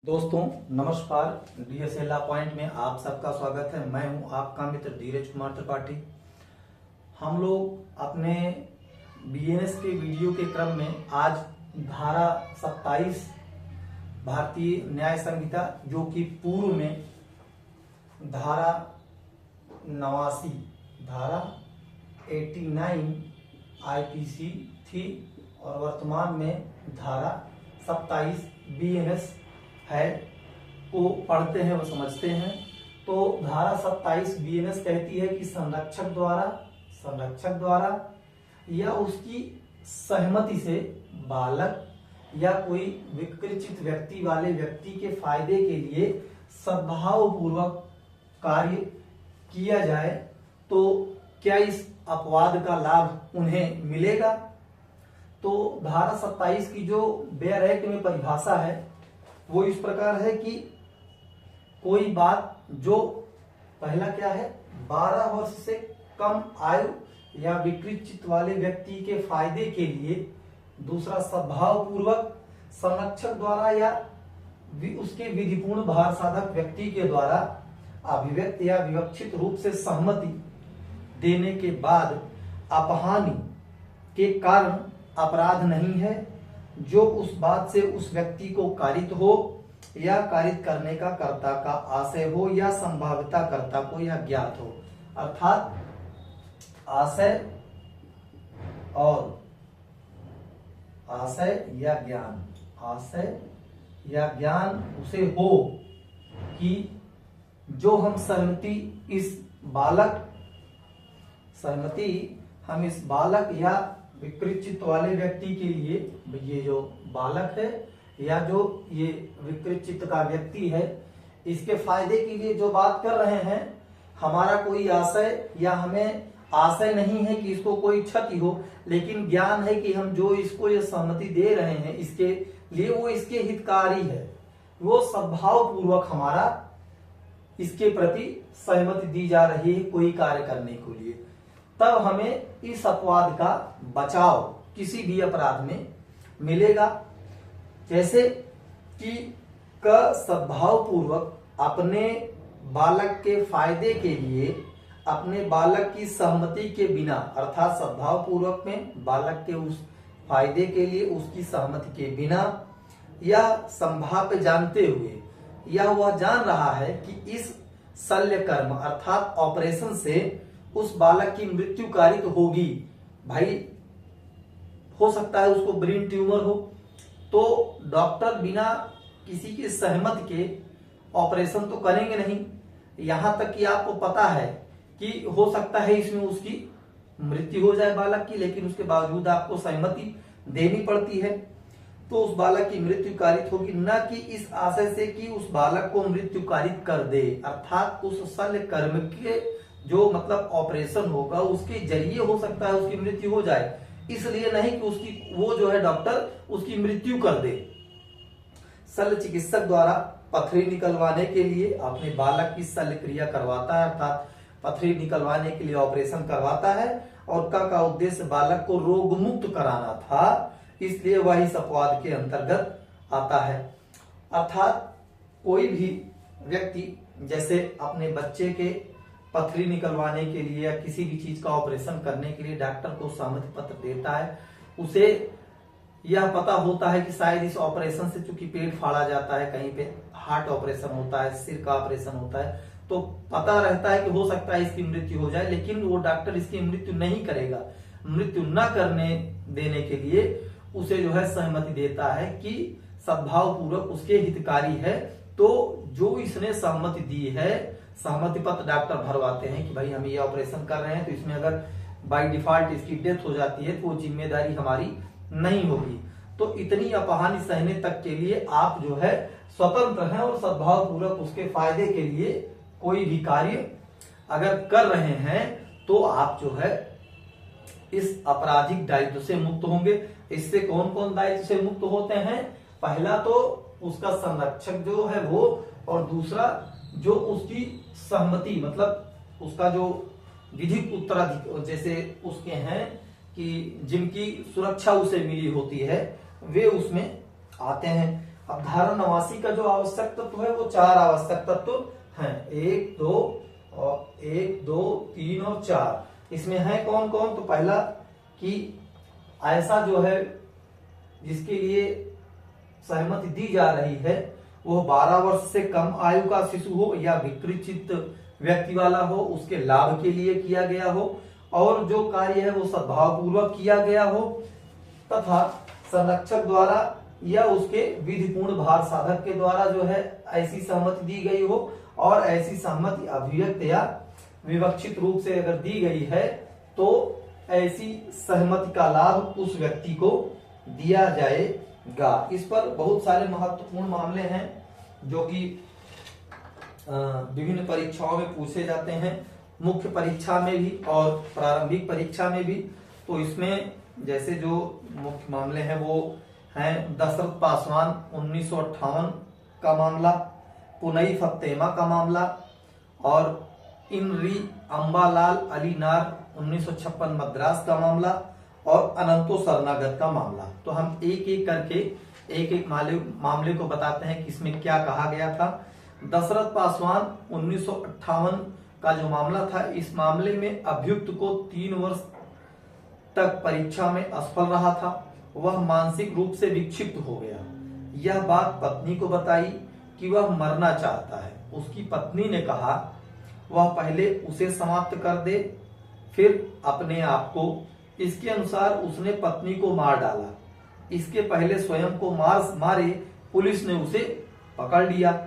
दोस्तों नमस्कार। DSL point में आप सबका स्वागत है। मैं हूं आपका मित्र धीरज कुमार त्रिपाठी। हम लोग अपने बीएनएस के वीडियो के क्रम में आज धारा 27 भारतीय न्याय संहिता, जो कि पूर्व में धारा 89 धारा 89 आईपीसी थी और वर्तमान में धारा 27 बीएनएस है को पढ़ते हैं व समझते हैं। तो धारा 27 बीएनएस कहती है कि संरक्षक द्वारा या उसकी सहमति से बालक या कोई विकृचित व्यक्ति वाले व्यक्ति के फायदे के लिए सद्भाव पूर्वक कार्य किया जाए तो क्या इस अपवाद का लाभ उन्हें मिलेगा। तो धारा 27 की जो बेयर एक्ट में परिभाषा है वो इस प्रकार है कि कोई बात जो पहला क्या है, 12 वर्ष से कम आयु या विकृत वाले व्यक्ति के फायदे के लिए, दूसरा सद्भाव पूर्वक संरक्षक द्वारा या उसके विधिपूर्ण भार साधक व्यक्ति के द्वारा अभिव्यक्त या विवक्षित रूप से सहमति देने के बाद अपहानि के कारण अपराध नहीं है, जो उस बात से उस व्यक्ति को कारित हो या कारित करने का कर्ता का आशय हो या संभाव्यता कर्ता को या ज्ञात हो। अर्थात आशय या ज्ञान उसे हो कि जो हम हम इस बालक या विकृत वाले व्यक्ति के लिए, ये जो बालक है या जो ये विकृत का व्यक्ति है, इसके फायदे के लिए जो बात कर रहे हैं, हमारा कोई आशय या हमें आशय नहीं है कि इसको कोई क्षति हो, लेकिन ज्ञान है कि हम जो इसको ये सहमति दे रहे हैं इसके लिए वो इसके हितकारी है, वो सद्भाव पूर्वक हमारा इसके प्रति सहमति दी जा रही है कोई कार्य करने के लिए, तब हमें इस अपवाद का बचाव किसी भी अपराध में मिलेगा। जैसे कि सद्भाव पूर्वक अपने बालक के फायदे के लिए अपने बालक की सहमति के बिना, अर्थात सद्भाव पूर्वक में बालक के उस फायदे के लिए उसकी सहमति के बिना या संभाव्य जानते हुए, या वह जान रहा है कि इस शल्य कर्म अर्थात ऑपरेशन से उस बालक की मृत्यु कारित होगी। भाई हो सकता है उसको ब्रेन ट्यूमर हो, तो डॉक्टर बिना किसी की सहमति के ऑपरेशन तो करेंगे नहीं। यहां तक कि आपको पता है कि हो सकता है इसमें उसकी मृत्यु हो जाए बालक की, लेकिन उसके बावजूद आपको सहमति देनी पड़ती है, तो उस बालक की मृत्यु कारित होगी, न कि इस आशय से कि उस बालक को मृत्यु कारित कर दे, अर्थात उस शल्य कर्म के जो मतलब ऑपरेशन होगा उसके जरिए हो सकता है उसकी मृत्यु हो जाए, इसलिए नहीं कि उसकी वो जो है डॉक्टर उसकी मृत्यु कर दे। शल्य चिकित्सक द्वारा पथरी निकलवाने के लिए अपने बालक की शल्य क्रिया करवाता है, अर्थात पथरी निकलवाने के लिए ऑपरेशन करवाता है, और का उद्देश्य बालक को रोग मुक्त कराना था, इसलिए वह इस अपवाद के अंतर्गत आता है। अर्थात कोई भी व्यक्ति जैसे अपने बच्चे के पथरी निकलवाने के लिए या किसी भी चीज का ऑपरेशन करने के लिए डॉक्टर को सहमति पत्र देता है, उसे यह पता होता है कि शायद इस ऑपरेशन से चूंकि पेट फाड़ा जाता है, कहीं पे हार्ट ऑपरेशन होता है, सिर का ऑपरेशन होता है, तो पता रहता है कि हो सकता है इसकी मृत्यु हो जाए, लेकिन वो डॉक्टर इसकी मृत्यु नहीं करेगा। मृत्यु न करने देने के लिए उसे जो है सहमति देता है कि सद्भाव पूर्वक उसके हितकारी है, तो जो इसने सहमति दी है, सहमति पत्र डॉक्टर भरवाते हैं कि भाई हम ये ऑपरेशन कर रहे हैं, तो इसमें अगर बाय डिफॉल्ट इसकी डेथ हो जाती है तो वो जिम्मेदारी हमारी नहीं होगी। तो इतनी अपहानि सहने तक के लिए आप जो है स्वतंत्र हैं और सद्भाव पूर्वक उसके फायदे के लिए कोई भी कार्य अगर कर रहे हैं तो आप जो है इस आपराधिक दायित्व से मुक्त होंगे। इससे कौन कौन दायित्व से मुक्त होते हैं? पहला तो उसका संरक्षक जो है वो, और दूसरा जो उसकी सहमति मतलब उसका जो विधिक उत्तराधिकारी जैसे उसके हैं कि जिनकी सुरक्षा उसे मिली होती है वे उसमें आते हैं। अब धारा 89 का जो आवश्यक तत्व है वो 4 आवश्यक तत्व हैं, 1 2 और 1 2 3 और 4। इसमें है कौन कौन? तो पहला कि ऐसा जो है जिसके लिए सहमति दी जा रही है वो 12 वर्ष से कम आयु का शिशु हो या विकृत व्यक्ति वाला हो, उसके लाभ के लिए किया गया हो, और जो कार्य है वो सद्भावपूर्वक किया गया हो, तथा संरक्षक द्वारा या उसके विधिपूर्ण भार साधक के द्वारा जो है ऐसी सहमति दी गई हो, और ऐसी सहमति अभिव्यक्त या विवक्षित रूप से अगर दी गई है तो ऐसी सहमति का लाभ उस व्यक्ति को दिया जाएगा। इस पर बहुत सारे महत्वपूर्ण मामले हैं जो कि विभिन्न परीक्षाओं में पूछे जाते हैं, मुख्य परीक्षा में भी और प्रारंभिक परीक्षा में भी। तो इसमें जैसे जो मुख्य मामले हैं वो हैं दशरथ पासवान 1958 का मामला, पुनई फतेमा का मामला, और इनरी अम्बालाल अलीनार 1956 मद्रास का मामला, और अनंतो शरणागत का मामला। तो हम एक एक करके एक एक मामले को बताते हैं कि इसमें क्या कहा गया था। दशरथ पासवान 1958 का जो मामला था, इस मामले में अभियुक्त को 3 वर्ष तक परीक्षा में असफल रहा था, वह मानसिक रूप से विक्षिप्त हो गया। यह बात पत्नी को बताई कि वह मरना चाहता है। उसकी पत्नी ने कहा वह पहले उसे समाप्त कर दे फिर अपने आप को। इसके अनुसार उसने पत्नी को मार डाला। इसके पहले स्वयं को मारे पुलिस ने उसे पकड़ लिया।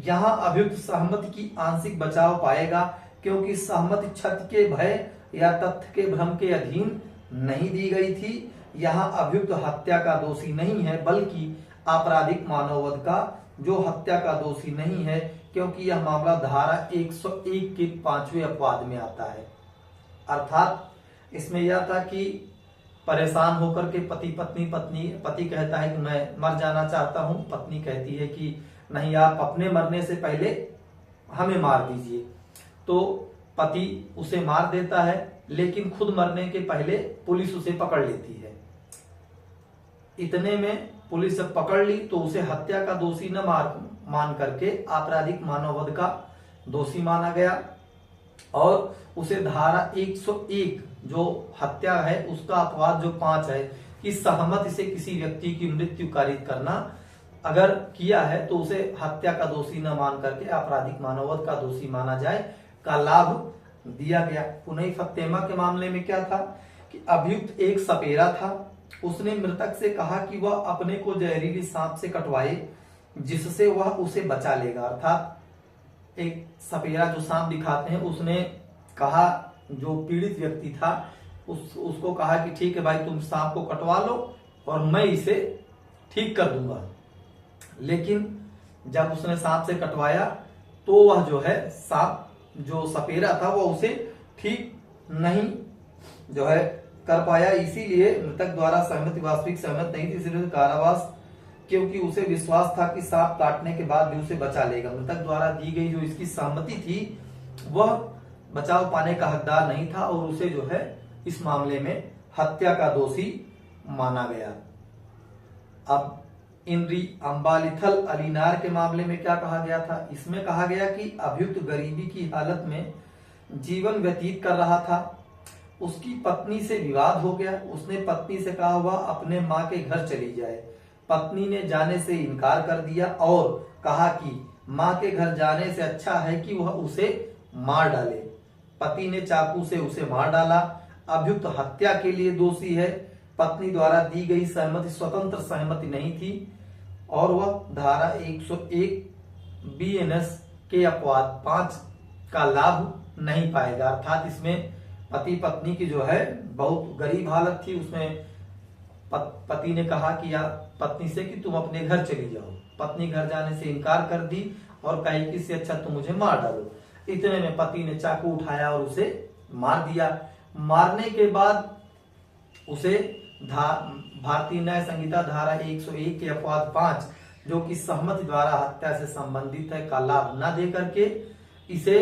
यहाँ अभियुक्त सहमति की आंशिक बचाव पाएगा क्योंकि सहमति क्षति के भय या तथ्य के भ्रम के अधीन नहीं दी गई थी। यहाँ अभियुक्त हत्या का दोषी नहीं है बल्कि आपराधिक मानववध का जो हत्या का दोषी नहीं है, क्योंकि यह मामला धारा 101 के 5वें अपवाद में आता है। अर्थात इसमें यह था कि परेशान होकर के पति कहता है कि मैं मर जाना चाहता हूं, पत्नी कहती है कि नहीं, आप अपने मरने से पहले हमें मार दीजिए। तो पति उसे मार देता है, लेकिन खुद मरने के पहले पुलिस उसे पकड़ लेती है। इतने में पुलिस जब पकड़ ली तो उसे हत्या का दोषी न मान करके आपराधिक मानववध का दोषी माना गया, और उसे धारा 101 जो हत्या है उसका अपवाद जो 5 है कि सहमति से किसी व्यक्ति की मृत्यु कारित करना अगर किया है तो उसे हत्या का दोषी न मान करके आपराधिक मानववध का दोषी माना जाए का लाभ दिया गया। पुनई फतेमा के मामले में क्या था कि अभियुक्त एक सपेरा था। उसने मृतक से कहा कि वह अपने को जहरीली सांप से कटवाए जिससे वह उसे बचा लेगा। अर्थात एक सपेरा जो सांप दिखाते हैं, उसने कहा, जो पीड़ित व्यक्ति था उसको कहा कि ठीक है भाई, तुम सांप को कटवा लो और मैं इसे ठीक कर दूंगा। लेकिन जब उसने सांप से कटवाया तो वह जो है सांप जो सपेरा था वो उसे ठीक नहीं जो है कर पाया। इसीलिए मृतक द्वारा सहमति वास्तविक सहमत नहीं थी, सिर्फ कारावास, क्योंकि उसे विश्वास था कि सांप काटने के बाद भी उसे बचा लेगा। मृतक द्वारा दी गई जो इसकी सहमति थी वह बचाव पाने का हकदार नहीं था और उसे जो है इस मामले में हत्या का दोषी माना गया। अब इनरी अम्बालिथल अलीनार के मामले में क्या कहा गया था? इसमें कहा गया कि अभियुक्त गरीबी की हालत में जीवन व्यतीत कर रहा था। उसकी पत्नी से विवाद हो गया। उसने पत्नी से कहा वह अपने माँ के घर चली जाए। पत्नी ने जाने से इनकार कर दिया और कहा कि माँ के घर जाने से अच्छा है कि वह उसे मार डाले। पति ने चाकू से उसे मार डाला। अभियुक्त हत्या के लिए दोषी है। पत्नी द्वारा दी गई सहमति स्वतंत्र सहमति नहीं थी और वह धारा 101 BNS के अपवाद 5 का लाभ नहीं पाएगा। अर्थात इसमें पति पत्नी की जो है बहुत गरीब हालत थी। उसमें पति ने कहा कि या पत्नी से कि तुम अपने घर चली जाओ। पत्नी घर जाने से इनकार कर दी और कही कि इससे अच्छा तुम मुझे मार डालो। इतने में पति ने चाकू उठाया और उसे मार दिया। मारने के बाद उसे भारतीय न्याय संहिता धारा 101 के अपवाद 5 जो कि सहमति द्वारा हत्या से संबंधित है का लाभ न दे करके इसे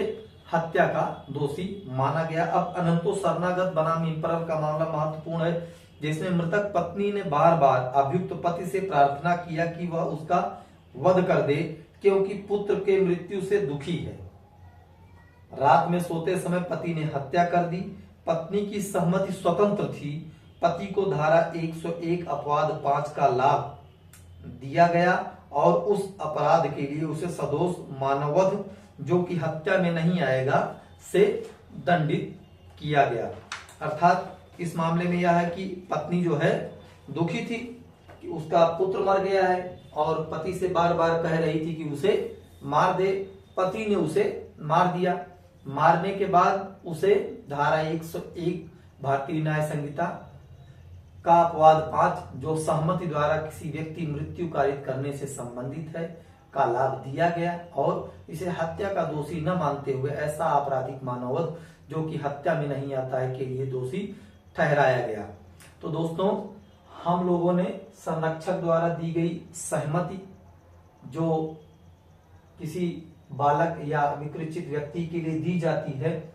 हत्या का दोषी माना गया। अब अनंतो शरणागत बनाम इंपरर का मामला महत्वपूर्ण है, जिसमें मृतक पत्नी ने बार बार अभियुक्त पति से प्रार्थना किया कि वह उसका वध कर दे, क्योंकि पुत्र के मृत्यु से दुखी है। रात में सोते समय पति ने हत्या कर दी। पत्नी की सहमति स्वतंत्र थी। पति को धारा 101 अपवाद 5 का लाभ दिया गया और उस अपराध के लिए उसे सदोष मानववध, जो कि हत्या में नहीं आएगा, से दंडित किया गया। अर्थात इस मामले में यह है कि पत्नी जो है दुखी थी कि उसका पुत्र मर गया है और पति से बार बार कह रही थी कि उसे मार दे। पति ने उसे मार दिया। मारने के बाद उसे धारा 101 भारतीय न्याय संहिता का अपवाद 5, जो सहमति द्वारा किसी व्यक्ति मृत्यु कारित करने से संबंधित है, का लाभ दिया गया और इसे हत्या का दोषी न मानते हुए ऐसा आपराधिक मानववध, जो कि हत्या में नहीं आता है, के लिए दोषी ठहराया गया। तो दोस्तों, हम लोगों ने संरक्षक द्वारा दी गई सहमति, जो किसी बालक या विकृचित व्यक्ति के लिए दी जाती है,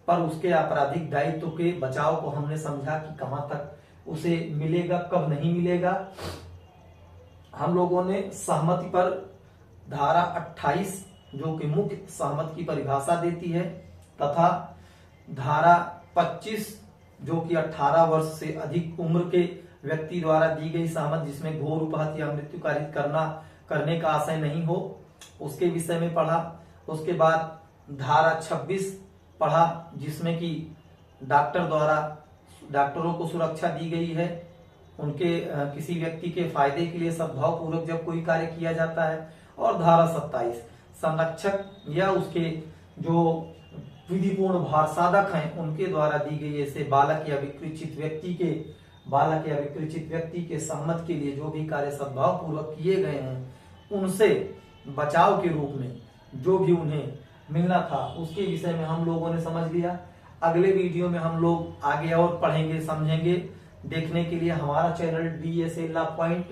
पर उसके आपराधिक दायित्व के बचाव को हमने समझा कि कहां तक उसे मिलेगा, कब नहीं मिलेगा। हम लोगों ने सहमति पर धारा 28, जो कि मुख्य सहमति की परिभाषा देती है, तथा धारा 25, जो कि 18 वर्ष से अधिक उम्र के व्यक्ति द्वारा दी गई सहमति, जिसमें घोर उपहत या मृत्यु कारित करने का आशय नहीं हो, उसके विषय में पढ़ा। उसके बाद धारा 26 पढ़ा, जिसमें कि डॉक्टरों को सुरक्षा दी गई है, उनके किसी व्यक्ति के फायदे के लिए सद्भाव पूर्वक जब कोई कार्य किया जाता है। और धारा 27 संरक्षक या उसके जो विधिपूर्ण भार साधक हैं उनके द्वारा दी गई ऐसे बालक या विकृचित व्यक्ति के सम्मत के लिए जो भी कार्य सद्भाव पूर्वक किए गए हैं, उनसे बचाव के रूप में जो भी उन्हें मिलना था, उसके विषय में हम लोगों ने समझ लिया। अगले वीडियो में हम लोग आगे और पढ़ेंगे, समझेंगे। देखने के लिए हमारा चैनल DSA लॉ पॉइंट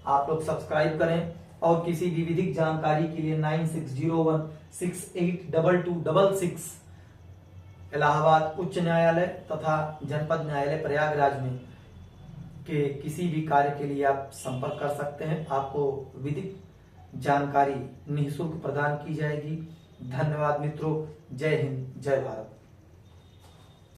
आप लोग सब्सक्राइब करें और किसी भी विधिक जानकारी के लिए 9601682266 इलाहाबाद उच्च न्यायालय तथा जनपद न्यायालय प्रयागराज में के किसी भी कार्य के लिए आप संपर्क कर सकते हैं। आपको विधिक जानकारी निःशुल्क प्रदान की जाएगी। धन्यवाद मित्रों। जय हिंद, जय भारत।